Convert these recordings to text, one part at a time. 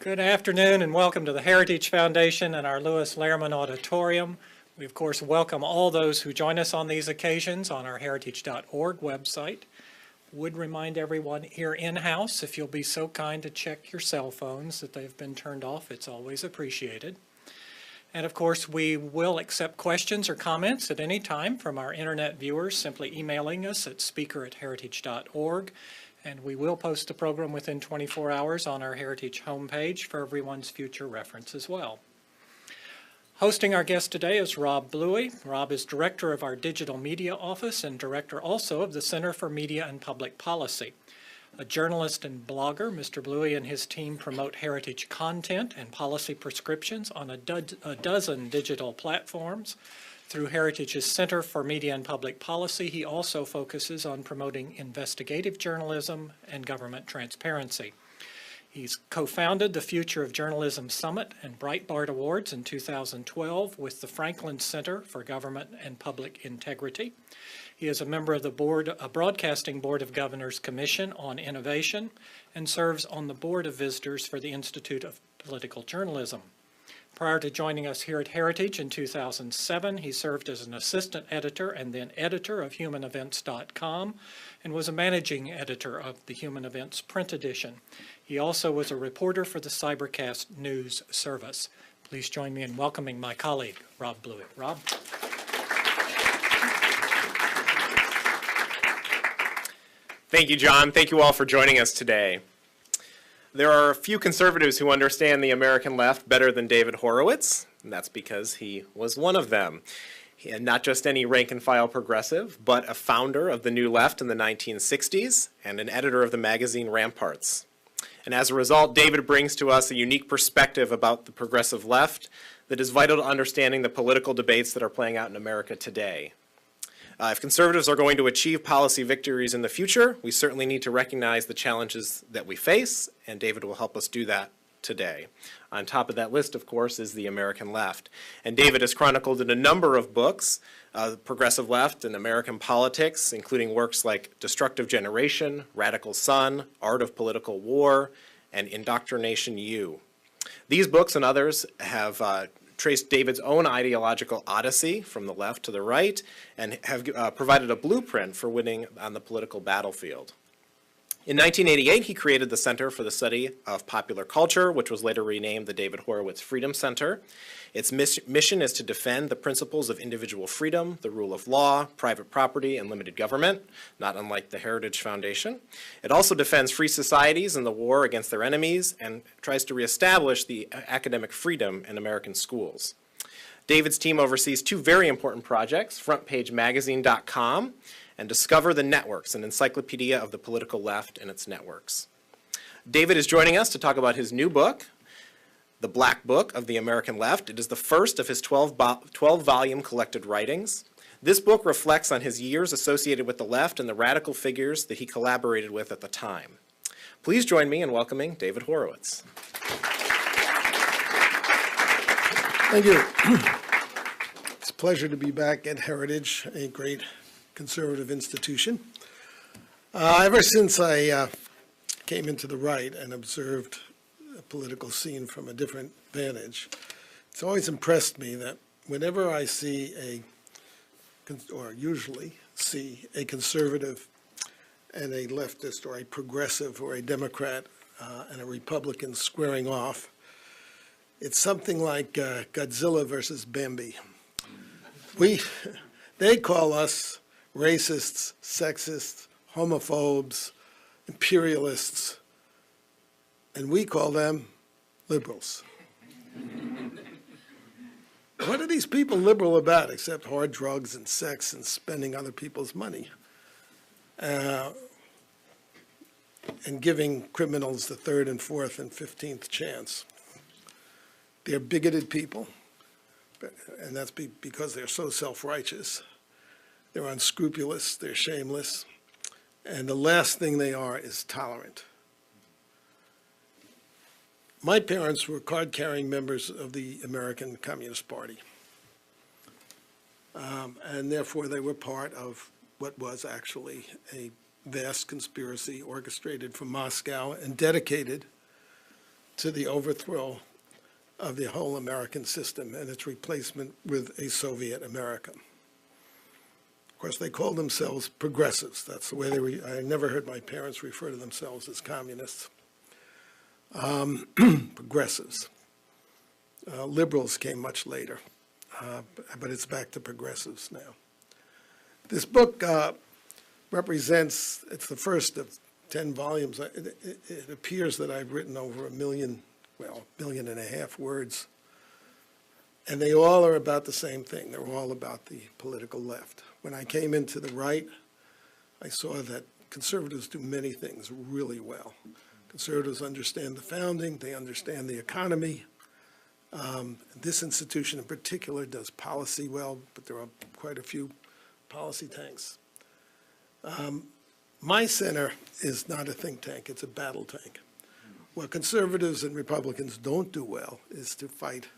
Good afternoon and welcome to the Heritage Foundation and our Lewis Lehrman Auditorium. We, of course, welcome all those who join us on these occasions on our heritage.org website. Would remind everyone here in-house, if you'll be so kind to check your cell phones that they've been turned off, it's always appreciated. And of course, we will accept questions or comments at any time from our internet viewers, simply emailing us at speaker@heritage.org. And we will post the program within 24 hours on our Heritage homepage for everyone's future reference as well. Hosting our guest today is Rob Bluey. Rob is Director of our Digital Media Office and Director also of the Center for Media and Public Policy. A journalist and blogger, Mr. Bluey and his team promote heritage content and policy prescriptions on a dozen digital platforms. Through Heritage's Center for Media and Public Policy, he also focuses on promoting investigative journalism and government transparency. He's co-founded the Future of Journalism Summit and Breitbart Awards in 2012 with the Franklin Center for Government and Public Integrity. He is a member of the Broadcasting Board of Governors Commission on Innovation and serves on the Board of Visitors for the Institute of Political Journalism. Prior to joining us here at Heritage in 2007, he served as an assistant editor and then editor of humanevents.com and was a managing editor of the Human Events print edition. He also was a reporter for the Cybercast News Service. Please join me in welcoming my colleague, Rob Bluey. Rob? Thank you, John. Thank you all for joining us today. There are a few conservatives who understand the American left better than David Horowitz, and that's because he was one of them. And not just any rank-and-file progressive, but a founder of the New Left in the 1960s and an editor of the magazine Ramparts. And as a result, David brings to us a unique perspective about the progressive left that is vital to understanding the political debates that are playing out in America today. If conservatives are going to achieve policy victories in the future, we certainly need to recognize the challenges that we face, and David will help us do that today. On top of that list, of course, is the American left. And David has chronicled in a number of books, Progressive Left and American Politics, including works like Destructive Generation, Radical Sun, Art of Political War, and Indoctrination U. These books and others have traced David's own ideological odyssey from the left to the right and have provided a blueprint for winning on the political battlefield. In 1988, he created the Center for the Study of Popular Culture, which was later renamed the David Horowitz Freedom Center. Its mission is to defend the principles of individual freedom, the rule of law, private property, and limited government, not unlike the Heritage Foundation. It also defends free societies in the war against their enemies and tries to reestablish the academic freedom in American schools. David's team oversees two very important projects, FrontPageMagazine.com and Discover the Networks, an encyclopedia of the political left and its networks. David is joining us to talk about his new book, The Black Book of the American Left. It is the first of his 12-volume collected writings. This book reflects on his years associated with the left and the radical figures that he collaborated with at the time. Please join me in welcoming David Horowitz. Thank you. It's a pleasure to be back at Heritage, a great conservative institution. Ever since I came into the right and observed a political scene from a different vantage, it's always impressed me that whenever I see or usually see a conservative and a leftist or a progressive or a Democrat and a Republican squaring off, it's something like Godzilla versus Bambi. They call us racists, sexists, homophobes, imperialists, and we call them liberals. What are these people liberal about except hard drugs and sex and spending other people's money? And giving criminals the third and fourth and 15th chance. They're bigoted people, and that's because they're so self-righteous. They're unscrupulous, they're shameless, and the last thing they are is tolerant. My parents were card-carrying members of the American Communist Party, and therefore they were part of what was actually a vast conspiracy orchestrated from Moscow and dedicated to the overthrow of the whole American system and its replacement with a Soviet America. Of course, they called themselves progressives. That's the way I never heard my parents refer to themselves as communists. Progressives. Liberals came much later, but it's back to progressives now. This book represents, it's the first of 10 volumes. It appears that I've written over 1 million, well, 1.5 million words. And they all are about the same thing. They're all about the political left. When I came into the right, I saw that conservatives do many things really well. Conservatives understand the founding, they understand the economy. This institution in particular does policy well, but there are quite a few policy tanks. My center is not a think tank, it's a battle tank. What conservatives and Republicans don't do well is to fight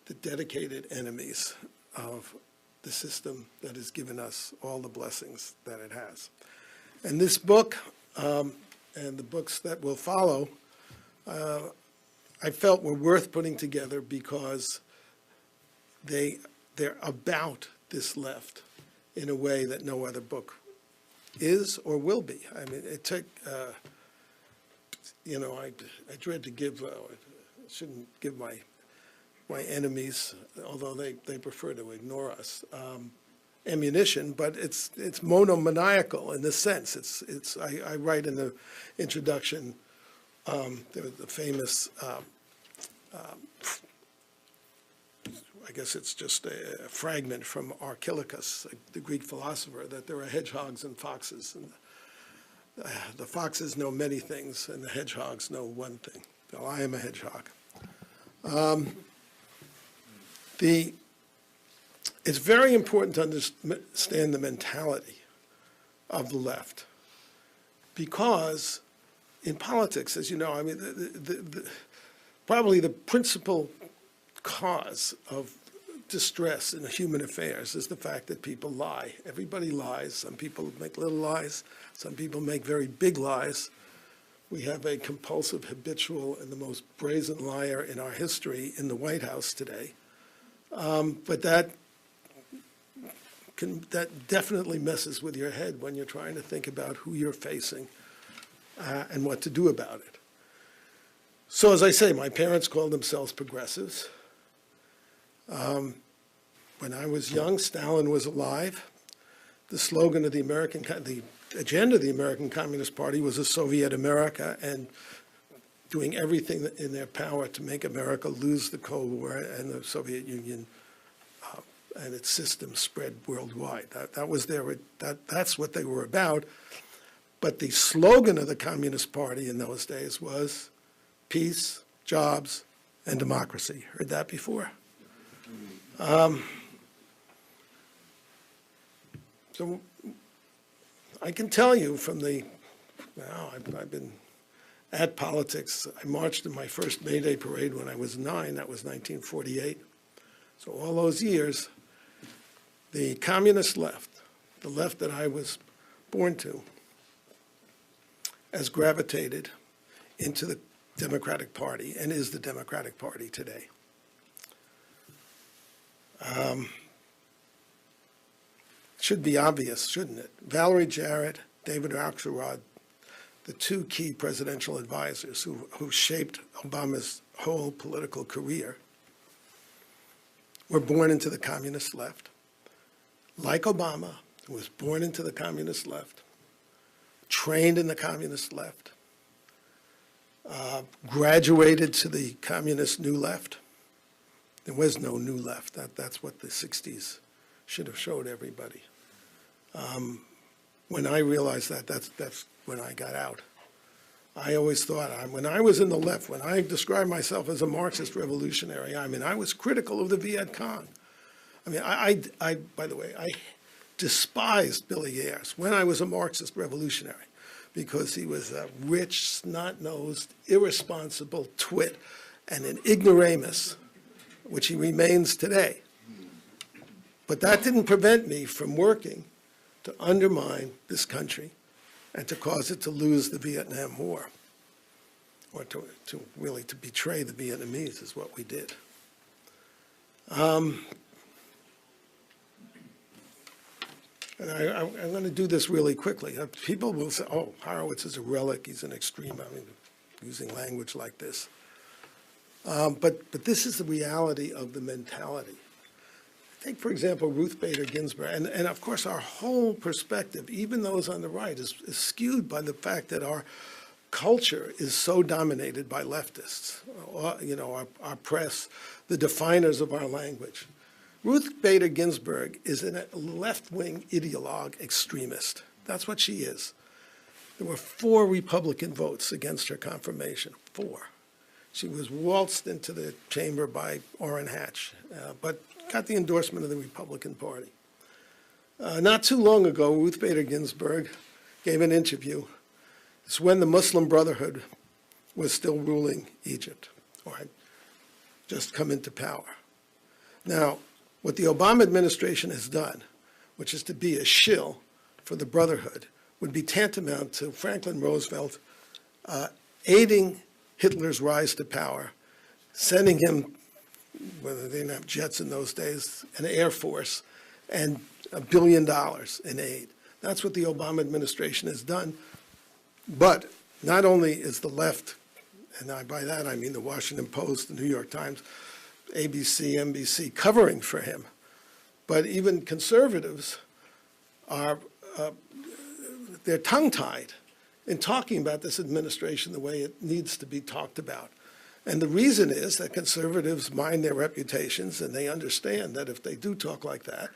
the dedicated enemies of the system that has given us all the blessings that it has. And this book, and the books that will follow, I felt were worth putting together because they're about this left in a way that no other book is or will be. I mean, it took, you know, I dread to give, I shouldn't give my enemies, although they prefer to ignore us, ammunition, but it's monomaniacal in this sense. I write in the introduction, the famous, I guess it's just a fragment from Archilochus, the Greek philosopher, that there are hedgehogs and foxes. And the foxes know many things, and the hedgehogs know one thing. Well, I am a hedgehog. It's very important to understand the mentality of the left, because in politics, as you know, I mean, probably the principal cause of distress in human affairs is the fact that people lie. Everybody lies. Some people make little lies. Some people make very big lies. We have a compulsive, habitual, and the most brazen liar in our history in the White House today. But that definitely messes with your head when you're trying to think about who you're facing and what to do about it. So as I say, my parents called themselves progressives. When I was young, Stalin was alive. The slogan of the agenda of the American Communist Party was a Soviet America, and doing everything in their power to make America lose the Cold War and the Soviet Union and its system spread worldwide. That's what they were about. But the slogan of the Communist Party in those days was peace, jobs, and democracy. Heard that before? So I can tell you from I've been at politics. I marched in my first May Day parade when I was 9. That was 1948. So all those years, the communist left, the left that I was born to, has gravitated into the Democratic Party and is the Democratic Party today. Should be obvious, shouldn't it? Valerie Jarrett, David Axelrod, the two key presidential advisors who shaped Obama's whole political career, were born into the communist left. Like Obama, who was born into the communist left, trained in the communist left, graduated to the communist new left. There was no new left. That's what the 60s should have showed everybody. When I realized that's when I got out. I always thought, when I was in the left, when I described myself as a Marxist revolutionary, I mean, I was critical of the Viet Cong. I mean, by the way, I despised Billy Ayers when I was a Marxist revolutionary because he was a rich, snot-nosed, irresponsible twit and an ignoramus, which he remains today. But that didn't prevent me from working to undermine this country and to cause it to lose the Vietnam War. or to really to betray the Vietnamese is what we did. And I'm going to do this really quickly. People will say, oh, Horowitz is a relic, he's an extreme, I mean, using language like this. But this is the reality of the mentality. Take, for example, Ruth Bader Ginsburg, and of course our whole perspective, even those on the right, is skewed by the fact that our culture is so dominated by leftists, you know, our press, the definers of our language. Ruth Bader Ginsburg is a left-wing ideologue extremist. That's what she is. There were 4 Republican votes against her confirmation, 4. She was waltzed into the chamber by Orrin Hatch, but got the endorsement of the Republican Party. Not too long ago, Ruth Bader Ginsburg gave an interview. It's when the Muslim Brotherhood was still ruling Egypt, or had just come into power. Now, what the Obama administration has done, which is to be a shill for the Brotherhood, would be tantamount to Franklin Roosevelt aiding Hitler's rise to power, sending him, whether they didn't have jets in those days, an air force, and $1 billion in aid. That's what the Obama administration has done. But not only is the left, and by that I mean the Washington Post, the New York Times, ABC, NBC, covering for him, but even conservatives are, they're tongue-tied in talking about this administration the way it needs to be talked about. And the reason is that conservatives mind their reputations, and they understand that if they do talk like that,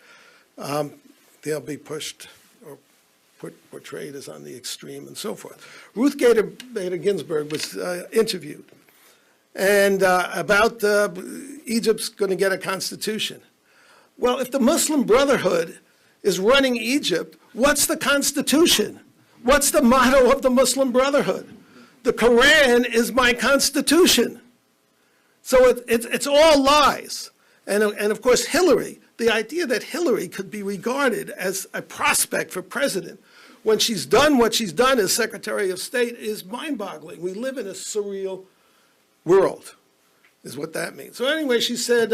they'll be pushed or portrayed as on the extreme and so forth. Ruth Bader Ginsburg was interviewed and about Egypt's going to get a constitution. Well, if the Muslim Brotherhood is running Egypt, what's the constitution? What's the motto of the Muslim Brotherhood? The Quran is my constitution. So it's all lies. And of course, Hillary, the idea that Hillary could be regarded as a prospect for president when she's done what she's done as Secretary of State is mind-boggling. We live in a surreal world, is what that means. So anyway, she said,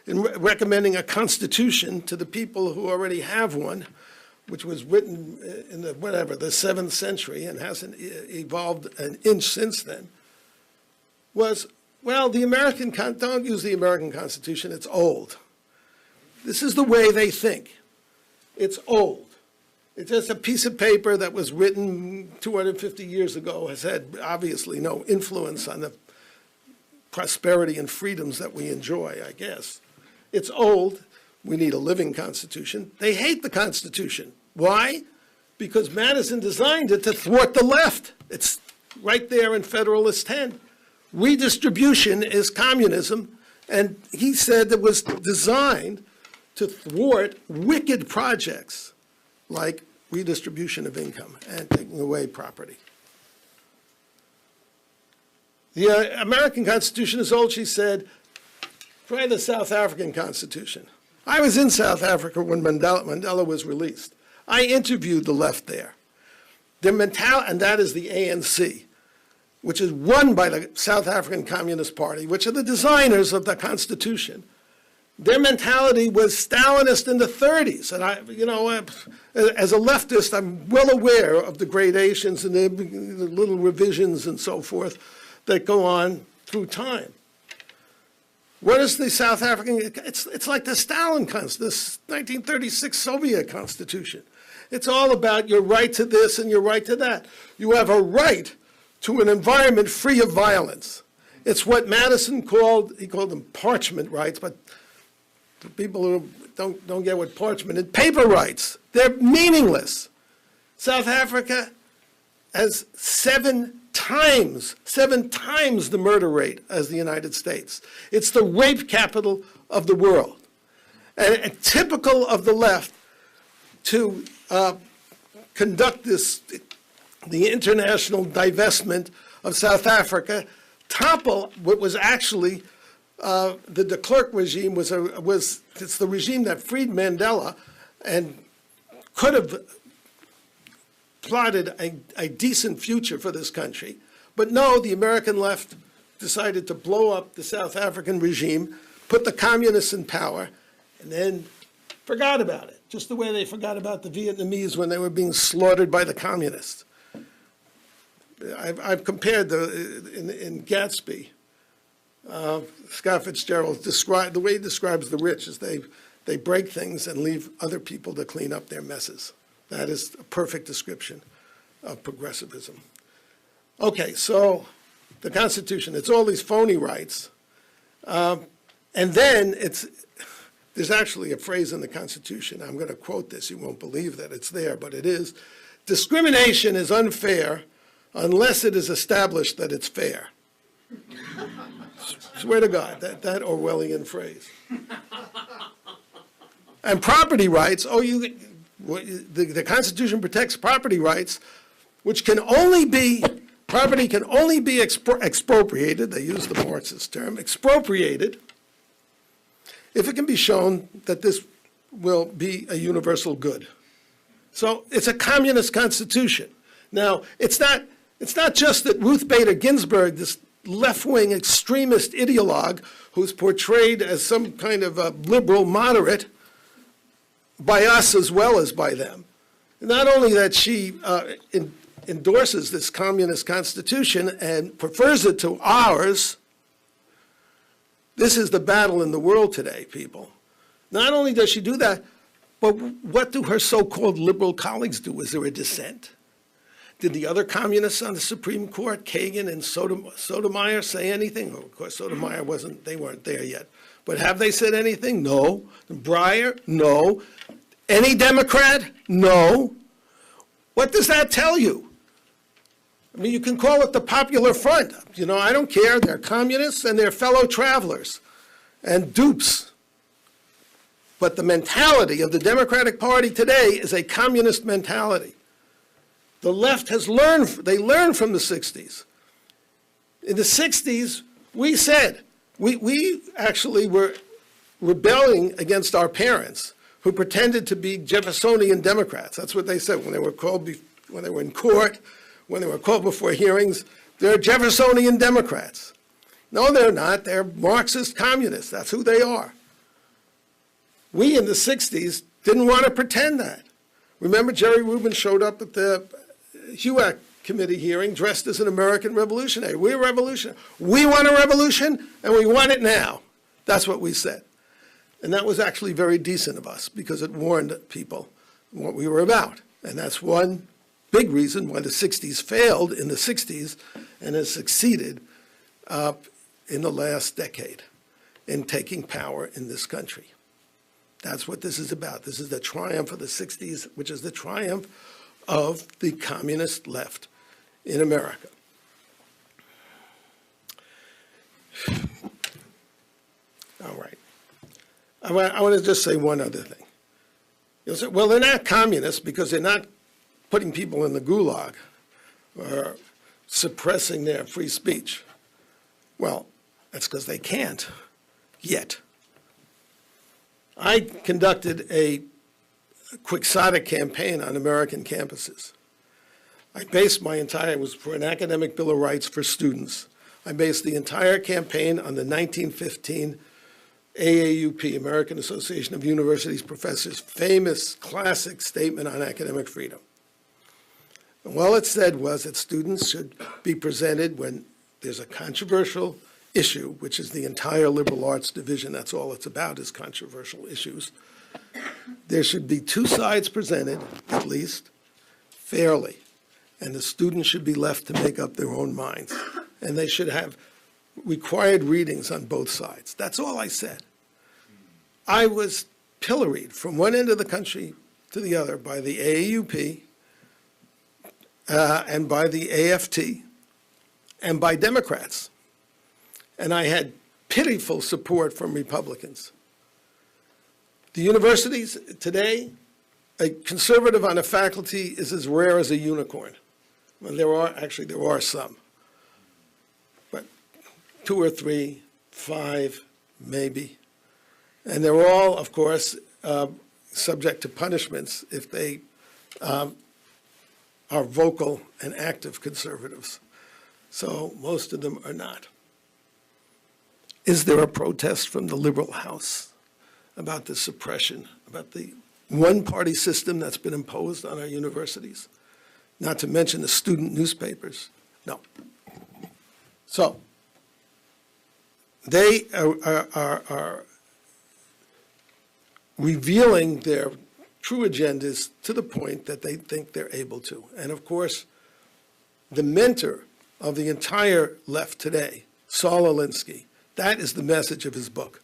in recommending a constitution to the people who already have one, which was written in the, the 7th century and hasn't evolved an inch since then, was, well, don't use the American Constitution, it's old. This is the way they think. It's old. It's just a piece of paper that was written 250 years ago, has had obviously no influence on the prosperity and freedoms that we enjoy, I guess. It's old. We need a living Constitution. They hate the Constitution. Why? Because Madison designed it to thwart the left. It's right there in Federalist 10. Redistribution is communism, and he said it was designed to thwart wicked projects like redistribution of income and taking away property. The American Constitution is old, she said. Try the South African Constitution. I was in South Africa when Mandela was released. I interviewed the left there. Their mentality, and that is the ANC, which is run by the South African Communist Party, which are the designers of the Constitution. Their mentality was Stalinist in the 30s. And I, you know, as a leftist, I'm well aware of the gradations and the little revisions and so forth that go on through time. What is the South African? It's like the Stalin Constitution, this 1936 Soviet Constitution. It's all about your right to this and your right to that. You have a right to an environment free of violence. It's what Madison called, he called them parchment rights, but for people who don't get what parchment is, paper rights. They're meaningless. South Africa has 7 times the murder rate as the United States. It's the rape capital of the world. And typical of the left to conduct the international divestment of South Africa, topple what was actually the de Klerk regime it's the regime that freed Mandela and could have plotted a decent future for this country, But no, the American left decided to blow up the South African regime, put the communists in power, and then forgot about it, just the way they forgot about the Vietnamese when they were being slaughtered by the communists. I've compared in Gatsby, Scott Fitzgerald the way he describes the rich is they break things and leave other people to clean up their messes. That is a perfect description of progressivism. Okay, so the Constitution, it's all these phony rights. And then there's actually a phrase in the Constitution, I'm going to quote this, you won't believe that it's there, but it is, discrimination is unfair unless it is established that it's fair. Swear to God, that Orwellian phrase. And property rights, the Constitution protects property rights, which property can only be expropriated, they use the Marxist term, expropriated, if it can be shown that this will be a universal good. So it's a communist constitution. Now, it's not just that Ruth Bader Ginsburg, this left-wing extremist ideologue who's portrayed as some kind of a liberal moderate by us as well as by them. Not only that she endorses this communist constitution and prefers it to ours, this is the battle in the world today, people. Not only does she do that, but what do her so-called liberal colleagues do? Is there a dissent? Did the other communists on the Supreme Court, Kagan and Sotomayor, say anything? Well, of course, Sotomayor they weren't there yet. But have they said anything? No. Breyer? No. Any Democrat? No. What does that tell you? I mean, you can call it the Popular Front. You know, I don't care. They're communists and they're fellow travelers and dupes. But the mentality of the Democratic Party today is a communist mentality. The left has learned, they learned from the 60s. In the 60s, we said, we actually were rebelling against our parents who pretended to be Jeffersonian Democrats. That's what they said when they were called, when they were in court, when they were called before hearings. They're Jeffersonian Democrats. No, they're not. They're Marxist communists. That's who they are. We in the 60s didn't want to pretend that. Remember, Jerry Rubin showed up at the HUAC committee hearing dressed as an American revolutionary. We're revolutionary. We want a revolution, and we want it now. That's what we said. And that was actually very decent of us because it warned people what we were about. And that's one big reason why the 60s failed in the 60s and has succeeded in the last decade in taking power in this country. That's what this is about. This is the triumph of the 60s, which is the triumph of the communist left in America. All right. I want to just say one other thing. You'll say, well, they're not communists because they're not putting people in the gulag or suppressing their free speech. Well, that's because they can't yet. I conducted a quixotic campaign on American campuses. I based it was for an academic bill of rights for students. I based the entire campaign on the 1915 AAUP, American Association of Universities Professors, famous classic statement on academic freedom. And all it said was that students should be presented when there's a controversial issue, which is the entire liberal arts division. That's all it's about, is controversial issues. There should be two sides presented, at least, fairly, and the students should be left to make up their own minds. And they should have required readings on both sides. That's all I said. I was pilloried from one end of the country to the other by the AAUP and by the AFT and by Democrats. And I had pitiful support from Republicans. The universities today, a conservative on a faculty is as rare as a unicorn. Well, there are some. But 2 or 3, 5, maybe. And they're all, of course, subject to punishments if they are vocal and active conservatives. so most of them are not. Is there a protest from the liberal House about the suppression, about the one-party system that's been imposed on our universities? Not to mention the student newspapers. No. So they are revealing their true agendas to the point that they think they're able to. And of course, the mentor of the entire left today, Saul Alinsky, that is the message of his book.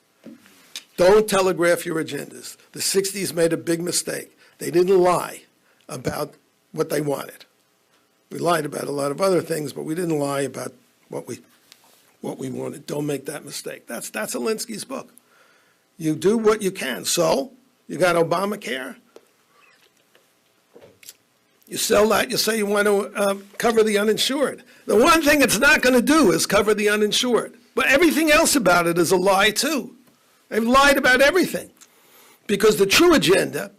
Don't telegraph your agendas. The 60s made a big mistake. They didn't lie about what they wanted. We lied about a lot of other things, but we didn't lie about what we wanted. Don't make that mistake. That's Alinsky's book. You do what you can. So, you got Obamacare. You sell that, you say you want to cover the uninsured. The one thing it's not going to do is cover the uninsured. But everything else about it is a lie, too. They've lied about everything. Because the true agenda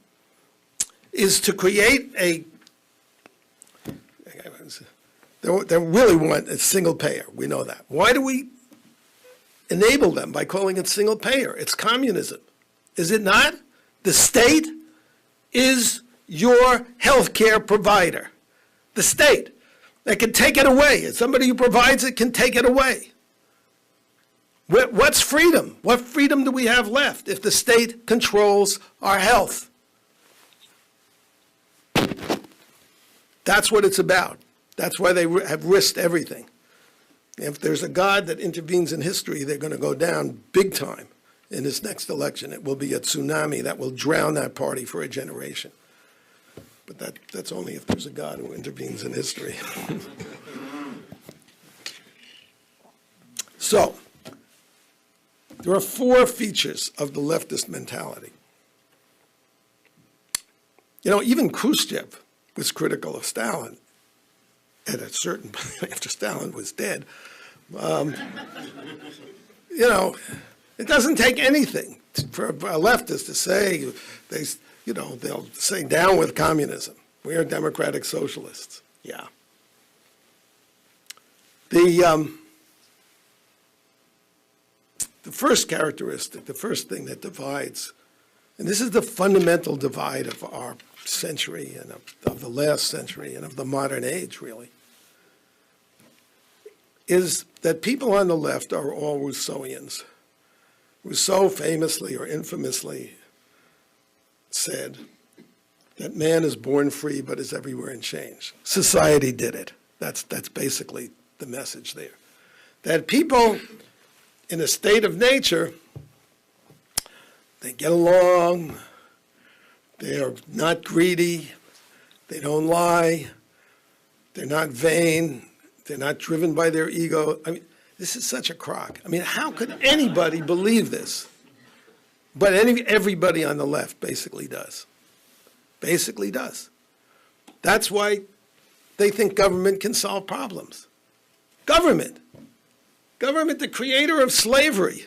is to create a, they really want a single payer. We know that. Why do we enable them by calling it single payer? It's communism. Is it not? The state is your health care provider. The state. They can take it away. Somebody who provides it can take it away. What's freedom? What freedom do we have left if the state controls our health? That's what it's about. That's why they have risked everything. If there's a God that intervenes in history, they're going to go down big time in this next election. It will be a tsunami that will drown that party for a generation. But that's only if there's a God who intervenes in history. So, there are 4 features of the leftist mentality. You know, even Khrushchev was critical of Stalin at a certain point after Stalin was dead. You know, it doesn't take anything for a leftist to say, they'll say down with communism. We are democratic socialists. Yeah. The first characteristic, the first thing that divides, and this is the fundamental divide of our century and of the last century and of the modern age, really, is that people on the left are all Rousseauians. Rousseau famously or infamously said that man is born free but is everywhere in chains. Society did it. That's basically the message there. That people in a state of nature, they get along, they are not greedy, they don't lie, they're not vain, they're not driven by their ego. I mean, this is such a crock. I mean, how could anybody believe this? But everybody on the left basically does. Basically does. That's why they think government can solve problems. Government, the creator of slavery,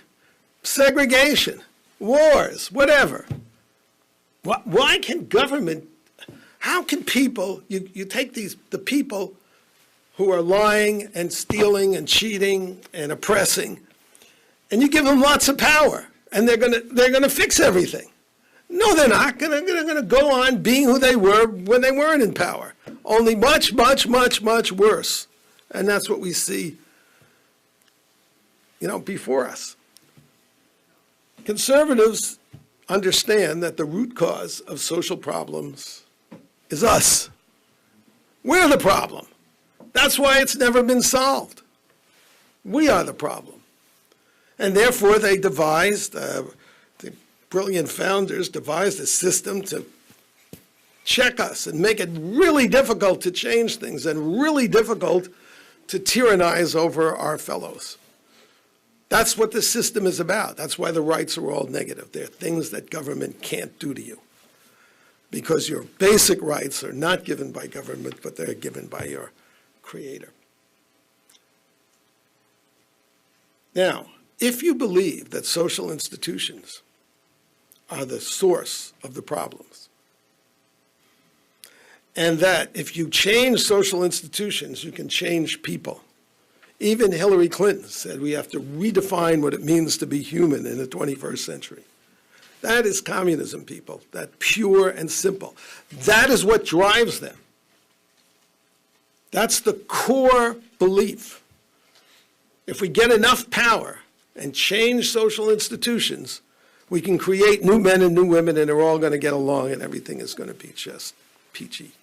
segregation, wars, whatever. Why can government, how can people, you take the people who are lying and stealing and cheating and oppressing, and you give them lots of power, and they're gonna fix everything. No, they're not. They're going to go on being who they were when they weren't in power. Only much, much, much, much worse. And that's what we see, before us. Conservatives understand that the root cause of social problems is us. We're the problem. That's why it's never been solved. We are the problem. And therefore they devised, the brilliant founders devised a system to check us and make it really difficult to change things and really difficult to tyrannize over our fellows. That's what this system is about. That's why the rights are all negative. They're things that government can't do to you because your basic rights are not given by government, but they're given by your creator. Now, if you believe that social institutions are the source of the problems, and that if you change social institutions, you can change people, Even Hillary Clinton said we have to redefine what it means to be human in the 21st century. That is communism, people. That pure and simple. That is what drives them. That's the core belief. If we get enough power and change social institutions, we can create new men and new women, and they're all going to get along, and everything is going to be just peachy.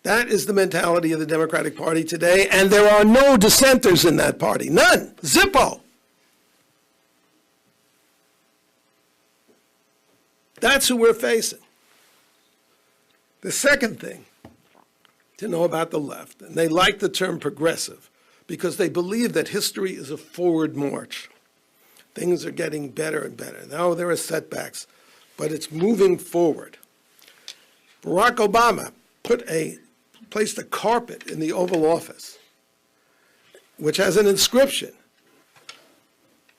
That is the mentality of the Democratic Party today, and there are no dissenters in that party. None. Zippo. That's who we're facing. The second thing to know about the left, and they like the term progressive, because they believe that history is a forward march. Things are getting better and better. Now there are setbacks, but it's moving forward. Barack Obama placed a carpet in the Oval Office, which has an inscription.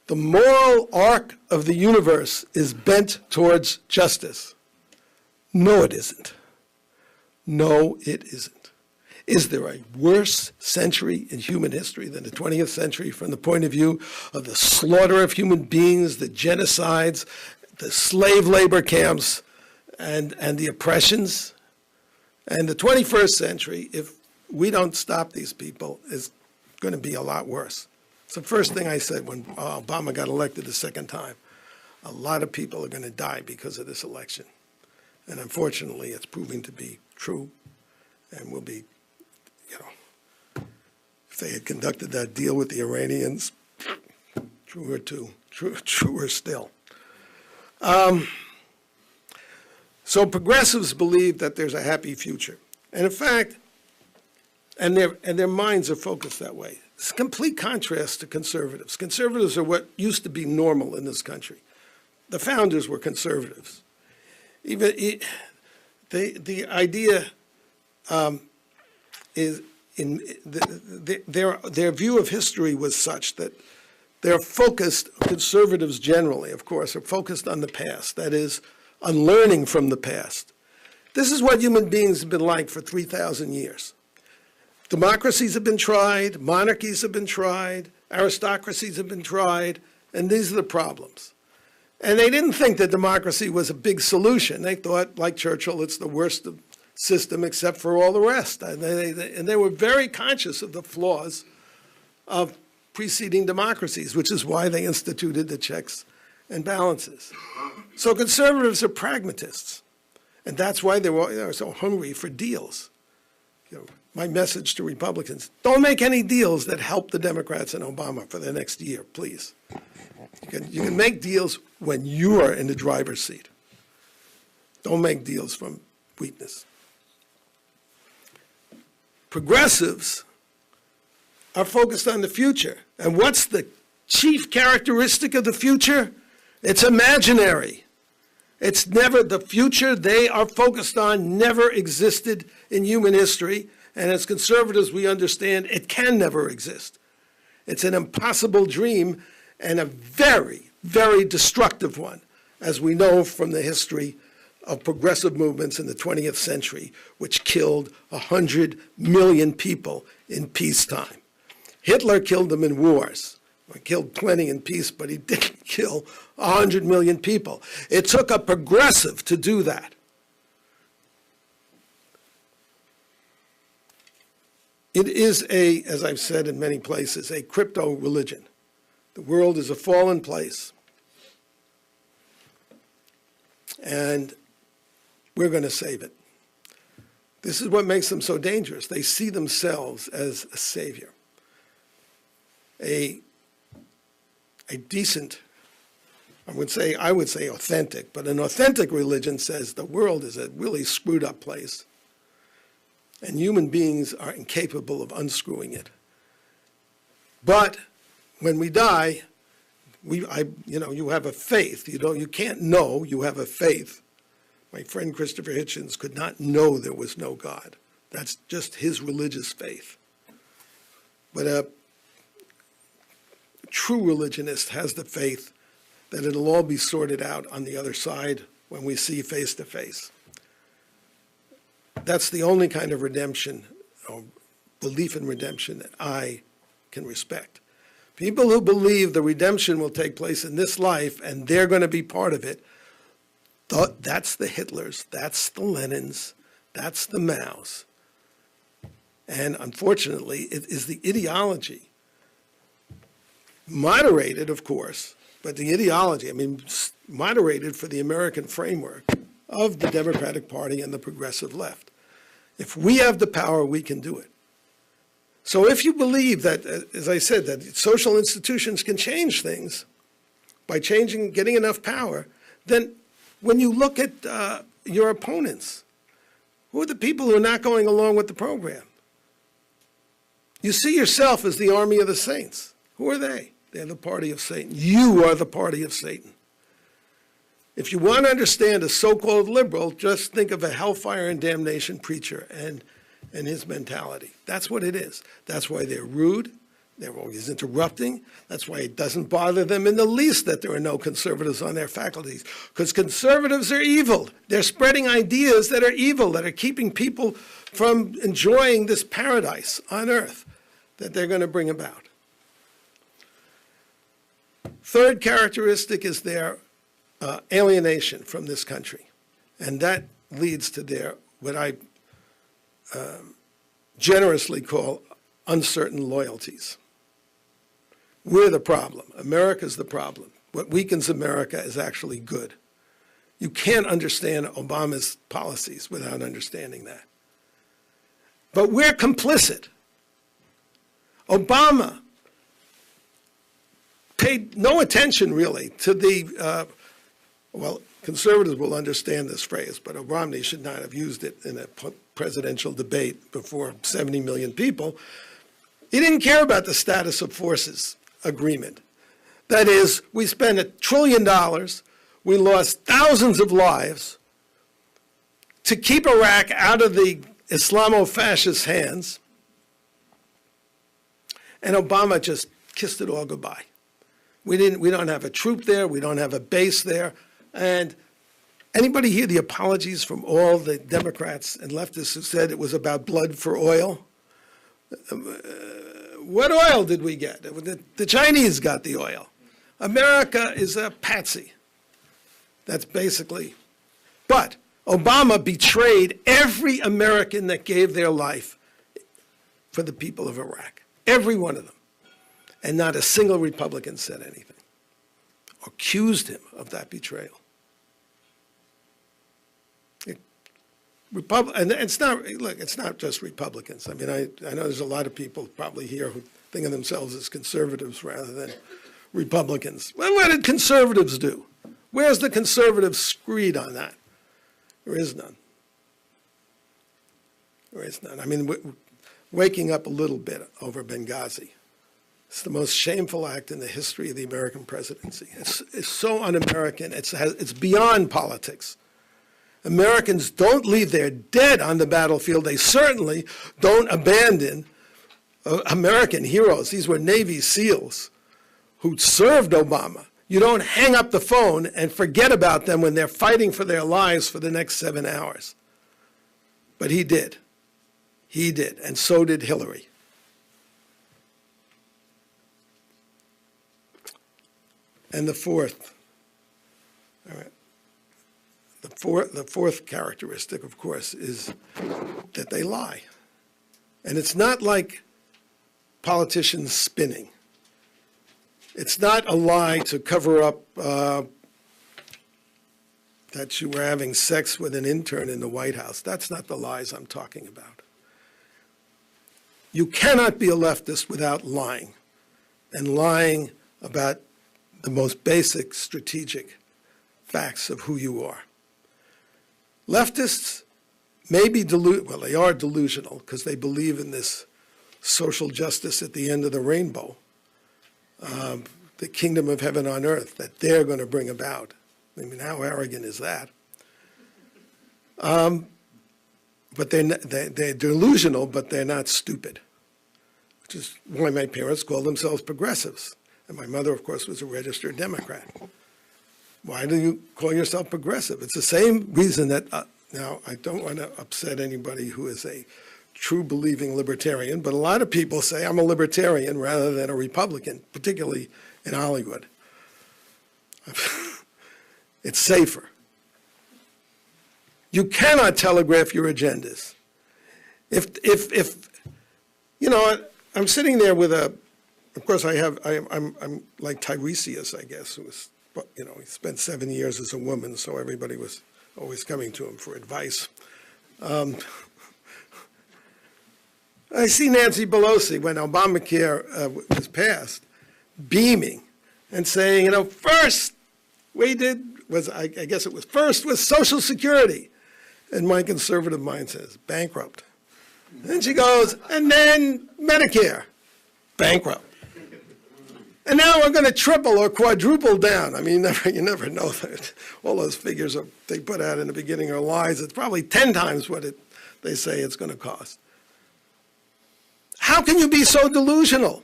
The moral arc of the universe is bent towards justice. No, it isn't. No, it isn't. Is there a worse century in human history than the 20th century from the point of view of the slaughter of human beings, the genocides, the slave labor camps, and the oppressions? And the 21st century, if we don't stop these people, is going to be a lot worse. It's the first thing I said when Obama got elected the second time. A lot of people are going to die because of this election. And unfortunately, it's proving to be true, and will be, if they had conducted that deal with the Iranians, truer still. So progressives believe that there's a happy future. And in fact, and their minds are focused that way. It's a complete contrast to conservatives. Conservatives are what used to be normal in this country. The founders were conservatives. The idea is their view of history was such that they're focused, conservatives generally, of course, are focused on the past. That is, on learning from the past. This is what human beings have been like for 3,000 years. Democracies have been tried, monarchies have been tried, aristocracies have been tried, and these are the problems. And they didn't think that democracy was a big solution. They thought, like Churchill, it's the worst system except for all the rest. And they were very conscious of the flaws of preceding democracies, which is why they instituted the checks and balances. So conservatives are pragmatists, and that's why they're so hungry for deals. My message to Republicans, don't make any deals that help the Democrats and Obama for the next year, please. You can make deals when you are in the driver's seat. Don't make deals from weakness. Progressives are focused on the future. And what's the chief characteristic of the future? It's imaginary. It's never the future they are focused on never existed in human history. And as conservatives, we understand it can never exist. It's an impossible dream and a very, very destructive one, as we know from the history of progressive movements in the 20th century, which killed 100 million people in peacetime. Hitler killed them in wars. He killed plenty in peace, but he didn't kill 100 million people. It took a progressive to do that. It is as I've said in many places, a crypto religion. The world is a fallen place. And we're going to save it. This is what makes them so dangerous. They see themselves as a savior. A decent, I would say authentic, but an authentic religion says the world is a really screwed up place. And human beings are incapable of unscrewing it. But when we die, you have a faith. You can't know, you have a faith. My friend Christopher Hitchens could not know there was no God. That's just his religious faith. But a true religionist has the faith that it'll all be sorted out on the other side when we see face to face. That's the only kind of redemption belief in redemption that I can respect. People who believe the redemption will take place in this life and they're going to be part of it, that's the Hitlers, that's the Lenins, that's the Maos. And unfortunately, it is the ideology, moderated, of course, but the ideology, I mean, moderated for the American framework of the Democratic Party and the progressive left. If we have the power, we can do it. So if you believe that, as I said, that social institutions can change things by getting enough power, then when you look at your opponents, who are the people who are not going along with the program? You see yourself as the army of the saints. Who are they? They're the party of Satan. You are the party of Satan. If you want to understand a so-called liberal, just think of a hellfire and damnation preacher and his mentality. That's what it is. That's why they're rude. They're always interrupting. That's why it doesn't bother them in the least that there are no conservatives on their faculties, because conservatives are evil. They're spreading ideas that are evil, that are keeping people from enjoying this paradise on earth that they're going to bring about. Third characteristic is their alienation from this country. And that leads to their, what I generously call uncertain loyalties. We're the problem. America's the problem. What weakens America is actually good. You can't understand Obama's policies without understanding that. But we're complicit. Obama paid no attention, really, to the, well, conservatives will understand this phrase, but Romney should not have used it in a presidential debate before 70 million people. He didn't care about the status of forces agreement. That is, we spent $1 trillion, we lost thousands of lives to keep Iraq out of the Islamo-fascist hands, and Obama just kissed it all goodbye. We don't have a troop there, we don't have a base there, and anybody hear the apologies from all the Democrats and leftists who said it was about blood for oil? What oil did we get? The Chinese got the oil. America is a patsy. That's basically, but Obama betrayed every American that gave their life for the people of Iraq, every one of them. And not a single Republican said anything or accused him of that betrayal. And it's not, look, it's not just Republicans. I mean, I know there's a lot of people probably here who think of themselves as conservatives rather than Republicans. Well, what did conservatives do? Where's the conservative screed on that? There is none. There is none. I mean, waking up a little bit over Benghazi. It's the most shameful act in the history of the American presidency. It's so un-American. It's beyond politics. Americans don't leave their dead on the battlefield. They certainly don't abandon American heroes. These were Navy SEALs who served Obama. You don't hang up the phone and forget about them when they're fighting for their lives for the next 7 hours. But he did. He did, and so did Hillary. And the fourth, all right, the fourth characteristic, of course, is that they lie. And it's not like politicians spinning. It's not a lie to cover up that you were having sex with an intern in the White House. That's not the lies I'm talking about. You cannot be a leftist without lying, and lying about the most basic strategic facts of who you are. Leftists may be they are delusional because they believe in this social justice at the end of the rainbow, the kingdom of heaven on earth that they're going to bring about. I mean, how arrogant is that? But they're delusional, but they're not stupid, which is why my parents called themselves progressives. And my mother, of course, was a registered Democrat. Why do you call yourself progressive? It's the same reason that, now, I don't want to upset anybody who is a true believing libertarian, but a lot of people say I'm a libertarian rather than a Republican, particularly in Hollywood. It's safer. You cannot telegraph your agendas. If you know, I'm sitting there with a, of course I'm like Tiresias, I guess, who was, you know, he spent 7 years as a woman, so everybody was always coming to him for advice. I see Nancy Pelosi, when Obamacare was passed, beaming and saying, you know, first we did was, I guess it was first was Social Security. And my conservative mind says, bankrupt. And she goes, and then Medicare, bankrupt. And now we're going to triple or quadruple down. I mean, you never know that. All those figures they put out in the beginning are lies. It's probably 10 times what they say it's going to cost. How can you be so delusional?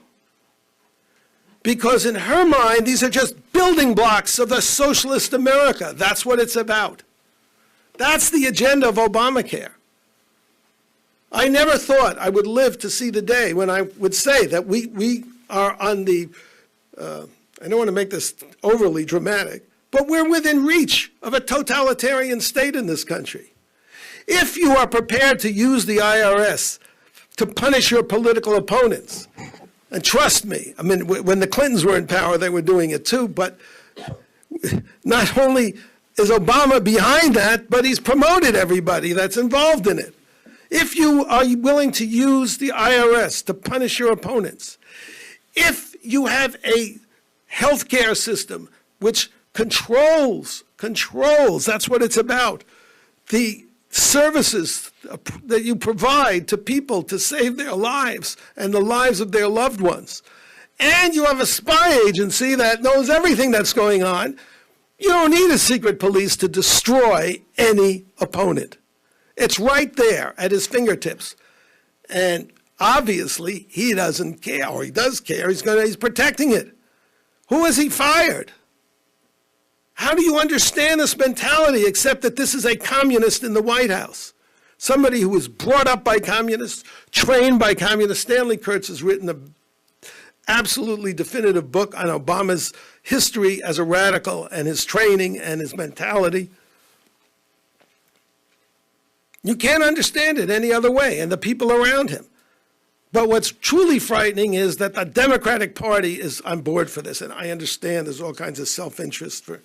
Because in her mind, these are just building blocks of a socialist America. That's what it's about. That's the agenda of Obamacare. I never thought I would live to see the day when I would say that we are on the, I don't want to make this overly dramatic, but we're within reach of a totalitarian state in this country. If you are prepared to use the IRS to punish your political opponents, and trust me, I mean, when the Clintons were in power, they were doing it too, but not only is Obama behind that, but he's promoted everybody that's involved in it. If you are willing to use the IRS to punish your opponents, if you have a healthcare system which controls, that's what it's about, the services that you provide to people to save their lives and the lives of their loved ones, and you have a spy agency that knows everything that's going on, you don't need a secret police to destroy any opponent. It's right there at his fingertips. And obviously, he doesn't care, or he does care. He's protecting it. Who has he fired? How do you understand this mentality except that this is a communist in the White House? Somebody who was brought up by communists, trained by communists. Stanley Kurtz has written an absolutely definitive book on Obama's history as a radical and his training and his mentality. You can't understand it any other way, and the people around him. But what's truly frightening is that the Democratic Party is on board for this, and I understand there's all kinds of self-interest for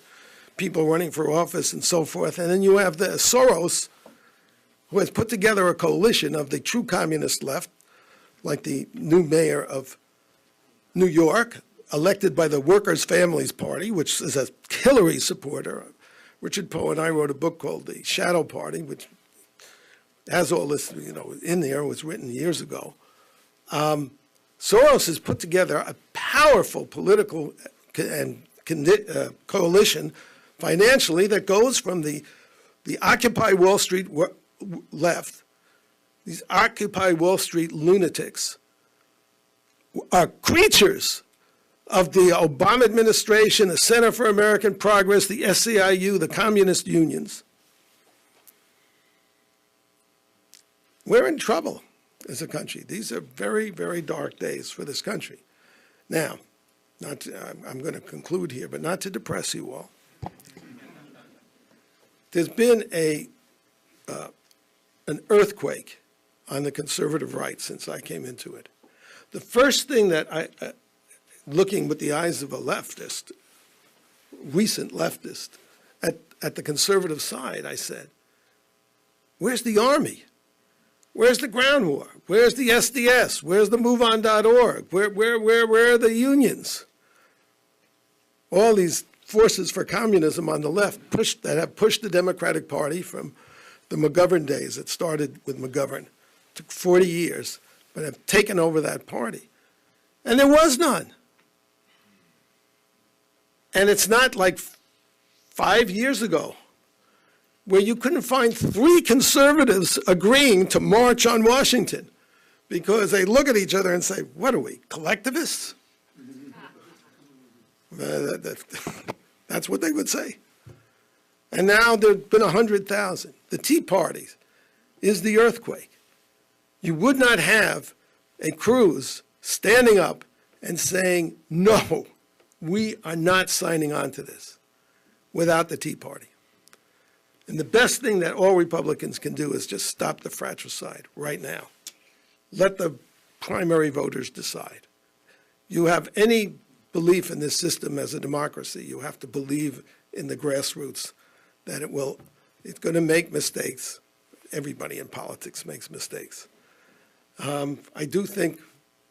people running for office and so forth. And then you have the Soros, who has put together a coalition of the true communist left, like the new mayor of New York, elected by the Workers' Families Party, which is a Hillary supporter. Richard Poe and I wrote a book called The Shadow Party, which has all this, you know, in there. It was written years ago. Soros has put together a powerful political and coalition financially that goes from the Occupy Wall Street left. These Occupy Wall Street lunatics are creatures of the Obama administration, the Center for American Progress, the SEIU, the communist unions. We're in trouble as a country. These are very, very dark days for this country. Now, I'm going to conclude here, but not to depress you all. There's been an earthquake on the conservative right since I came into it. The first thing that looking with the eyes of a leftist, recent leftist, at the conservative side, I said, where's the army? Where's the ground war? Where's the SDS? Where's the MoveOn.org? Where are the unions? All these forces for communism on the left that have pushed the Democratic Party from the McGovern days. It started with McGovern. It took 40 years, but have taken over that party. And there was none. And it's not like 5 years ago where you couldn't find 3 conservatives agreeing to march on Washington because they look at each other and say, what are we, collectivists? That's what they would say. And now there have been 100,000. The Tea Party is the earthquake. You would not have a Cruz standing up and saying, no, we are not signing on to this without the Tea Party. And the best thing that all Republicans can do is just stop the fratricide right now. Let the primary voters decide. You have any belief in this system as a democracy, you have to believe in the grassroots that it's going to make mistakes. Everybody in politics makes mistakes. I do think,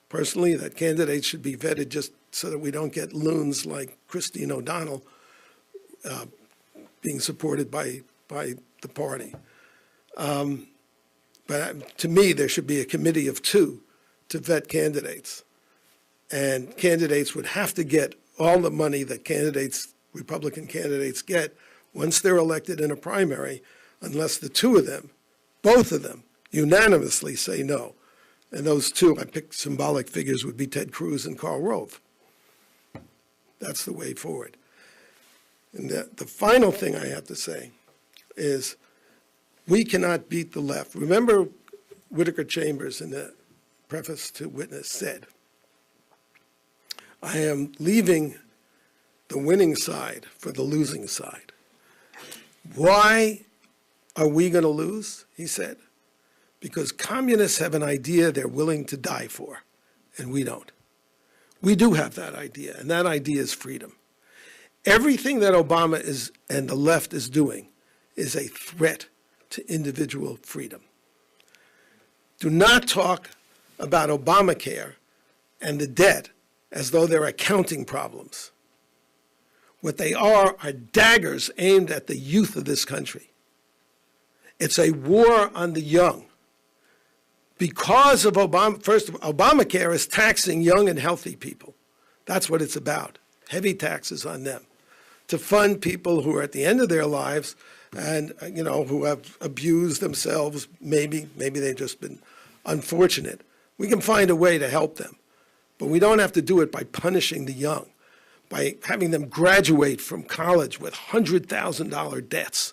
personally, that candidates should be vetted just so that we don't get loons like Christine O'Donnell being supported by the party. But to me, there should be a committee of two to vet candidates. And candidates would have to get all the money that Republican candidates get once they're elected in a primary, unless the two of them, both of them, unanimously say no. And those two, I picked symbolic figures, would be Ted Cruz and Karl Rove. That's the way forward. And the final thing I have to say is we cannot beat the left. Remember Whittaker Chambers in the preface to Witness said, I am leaving the winning side for the losing side. Why are we going to lose? He said, because communists have an idea they're willing to die for, and we don't. We do have that idea, and that idea is freedom. Everything that Obama and the left is doing is a threat to individual freedom. Do not talk about Obamacare and the debt as though they're accounting problems. What they are daggers aimed at the youth of this country. It's a war on the young. Because of Obamacare is taxing young and healthy people. That's what it's about. Heavy taxes on them to fund people who are at the end of their lives and, who have abused themselves. Maybe they've just been unfortunate. We can find a way to help them. But we don't have to do it by punishing the young, by having them graduate from college with $100,000 debts,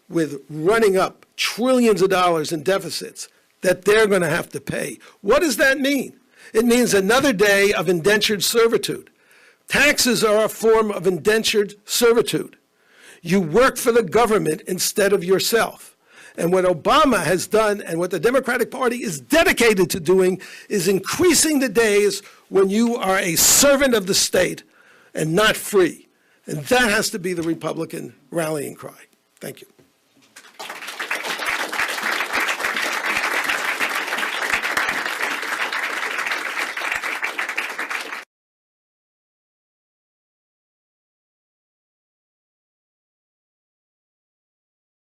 with running up trillions of dollars in deficits that they're going to have to pay. What does that mean? It means another day of indentured servitude. Taxes are a form of indentured servitude. You work for the government instead of yourself. And what Obama has done and what the Democratic Party is dedicated to doing is increasing the days when you are a servant of the state and not free. And that has to be the Republican rallying cry. Thank you.